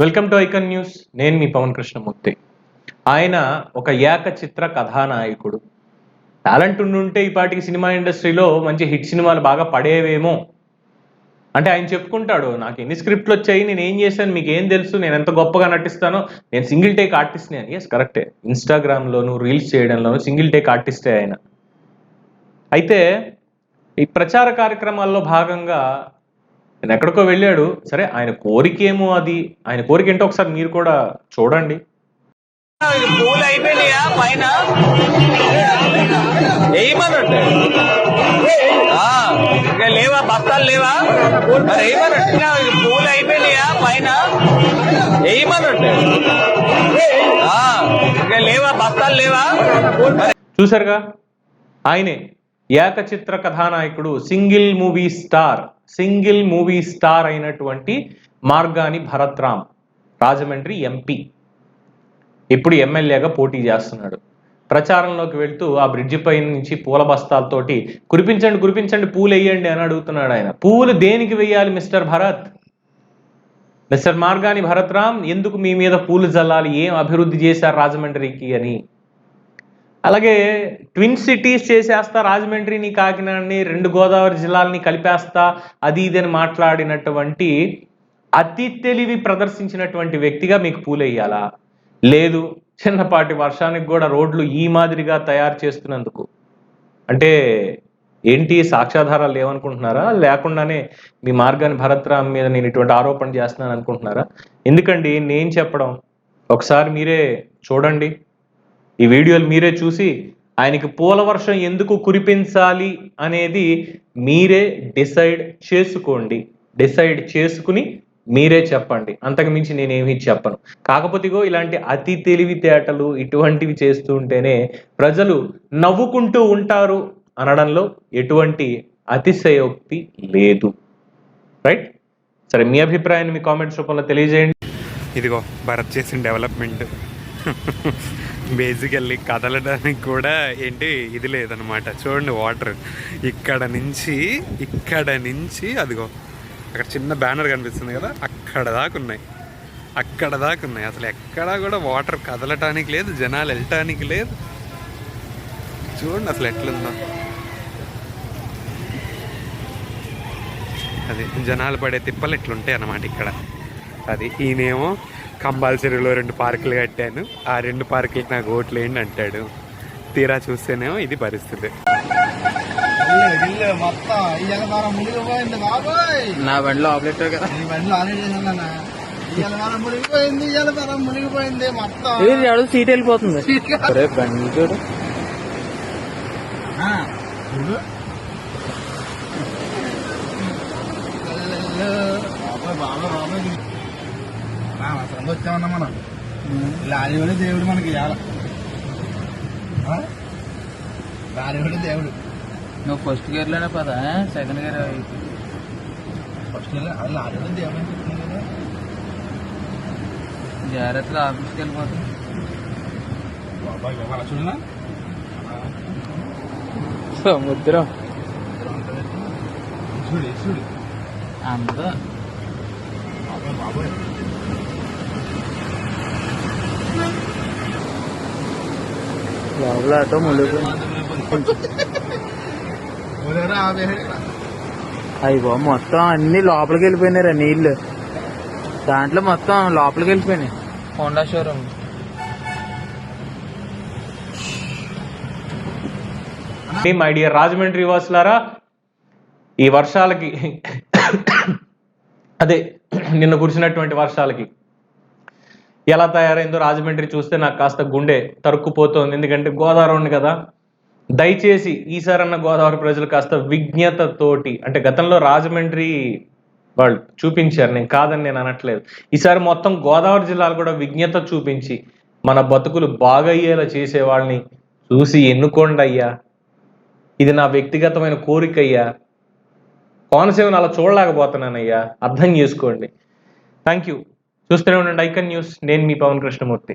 Welcome to icon news. నేను మీ పవన్ కృష్ణమూర్తి. ఆయన ఒక ఏకచిత్ర కథానాయకుడు. టాలెంట్ ఉండుంటే ఈ పాటికి సినిమా ఇండస్ట్రీలో మంచి హిట్ సినిమాలు బాగా పడేవేమో. అంటే ఆయన చెప్పుకుంటాడు, నాకు ఎన్ని స్క్రిప్ట్లు వచ్చాయి, నేను ఏం చేశాను, మీకు ఏం తెలుసు, నేను ఎంత గొప్పగా నటిస్తానో, నేను సింగిల్ టేక్ ఆర్టిస్ట్ని అని. ఎస్, కరెక్టే. ఇన్స్టాగ్రామ్లోను రీల్స్ చేయడంలోను సింగిల్ టేక్ ఆర్టిస్టే ఆయన. అయితే ఈ ప్రచార కార్యక్రమాల్లో భాగంగా నేను ఎక్కడికో వెళ్ళాడు. సరే, ఆయన కోరికేమో అది. ఆయన కోరిక ఏంటో ఒకసారి మీరు కూడా చూడండి. పూలు అయిపోయినాయా పైన వేయమన్నట్టు ఇంకా లేవా, బస్తాలు లేవా, మరి వేయమన్నట్టు. పూలు అయిపోయినాయా పైన వేయమన్నట్టు ఇంకా లేవా, బస్తాలు లేవా. చూసారుగా, ఆయనే ఏకచిత్ర కథానాయకుడు, సింగిల్ మూవీ స్టార్ అయినటువంటి మార్గాని భరత్ రామ్, రాజమండ్రి ఎంపీ, ఇప్పుడు ఎమ్మెల్యేగా పోటీ చేస్తున్నాడు. ప్రచారంలోకి వెళ్తూ ఆ బ్రిడ్జి పై నుంచి పూల బస్తాలతోటి కురిపించండి పూలు వేయండి అని అడుగుతున్నాడు ఆయన. పూలు దేనికి వేయాలి మిస్టర్ మార్గాని భరత్ రామ్, ఎందుకు మీ మీద పూలు జల్లాలి, ఏం అభివృద్ధి చేశారు రాజమండ్రికి అని. అలాగే ట్విన్ సిటీస్ చేసేస్తా, రాజమండ్రిని కాకినాడని 2 గోదావరి జిల్లాలని కలిపేస్తా, అది ఇదని మాట్లాడినటువంటి అతి తెలివి ప్రదర్శించినటువంటి వ్యక్తిగా మీకు పూలేయాలా? లేదు, చిన్నపాటి వర్షానికి కూడా రోడ్లు ఈ మాదిరిగా తయారు చేస్తున్నందుకు అంటే ఏంటి, సాక్ష్యాధారాలు లేవనుకుంటున్నారా? లేకుండానే మీ మార్గాన్ని భరత్ రామ్ మీద నేను ఇటువంటి ఆరోపణ చేస్తున్నాను అనుకుంటున్నారా? ఎందుకండి నేను చెప్పడం, ఒకసారి మీరే చూడండి, ఈ వీడియోలు మీరే చూసి ఆయనకి పూల వర్షం ఎందుకు కురిపించాలి అనేది మీరే డిసైడ్ చేసుకుని మీరే చెప్పండి. అంతకు మించి నేనేమి చెప్పను. కాకపోతే ఇలాంటి అతి తెలివితేటలు ఇటువంటివి చేస్తూ ఉంటేనే ప్రజలు నవ్వుకుంటూ ఉంటారు అనడంలో ఎటువంటి అతిశయోక్తి లేదు. రైట్? సరే, మీ అభిప్రాయాన్ని మీ కామెంట్స్ రూపంలో తెలియజేయండి. ఇదిగో భరత్ చేసిన డెవలప్మెంట్ బేసికల్లీ కదలడానికి కూడా ఏంటి ఇది లేదనమాట. చూడండి, వాటర్ ఇక్కడ నుంచి అదిగో అక్కడ చిన్న బ్యానర్ కనిపిస్తుంది కదా, అక్కడ దాకా ఉన్నాయి. అసలు ఎక్కడా కూడా వాటర్ కదలటానికి లేదు, జనాలు వెళ్ళటానికి లేదు. చూడండి అసలు ఎట్లుందో. అది జనాలు పడే తిప్పలు ఎట్లుంటాయి అన్నమాట ఇక్కడ. అది ఈయనేమో కంపల్సరీలో 2 పార్కులు కట్టాను, ఆ 2 పార్కులకి నాకు ఓట్లు ఏంటి అంటాడు. తీరా చూస్తేనేమో ఇది పరిస్థితి. నా బండిలో ఆపరేటర్ కదా, మునిగిపోయింది మొత్తం. సీట్ వెళ్ళిపోతుంది. బండి చూడు, వచ్చామన్నా మనం. లారీ కూడా దేవుడు మనకి ఇవ్వాలి. లారీ కూడా దేవుడు. నువ్వు ఫస్ట్ గేర్లోనే పదా, సెకండ్ గేర్ ఫస్ట్ గేర్ అది లారీ కూడా దేవుడు అని చెప్తున్నాను కదా. జాగ్రత్తగా ఆఫీస్కి వెళ్ళిపోతాం. బాబాయ్ అలా చూడనా, సముద్రం చూడు అంతా. బాబాయ్ లోపల ఆటో ములుగు అయ్యో, మొత్తం అన్ని లోపలికి వెళ్ళిపోయినారా నీళ్లు. దాంట్లో మొత్తం లోపలికి వెళ్ళిపోయినాయి. Honda showroom. My dear Rajahmundry వాసులారా, ఈ వర్షాలకి అదే నిన్న కురిసినటువంటి వర్షాలకి ఎలా తయారైందో రాజమండ్రి చూస్తే నాకు కాస్త గుండె తరుక్కుపోతుంది. ఎందుకంటే గోదావరి ఉంది కదా. దయచేసి ఈసారన్న గోదావరి ప్రజలు కాస్త విజ్ఞతతోటి, అంటే గతంలో రాజమండ్రి వాళ్ళు చూపించారు, నేను కాదని నేను అనట్లేదు, ఈసారి మొత్తం గోదావరి జిల్లాలు కూడా విజ్ఞత చూపించి మన బతుకులు బాగయ్యేలా చేసే వాళ్ళని చూసి ఎన్నుకోండి అయ్యా. ఇది నా వ్యక్తిగతమైన కోరిక అయ్యా. కోనసీమను అలా చూడలేకపోతున్నానయ్యా, అర్థం చేసుకోండి. Thank you. చూస్తూనే ఉండండి ఐకన్ న్యూస్. నేను మీ పవన్ కృష్ణమూర్తి.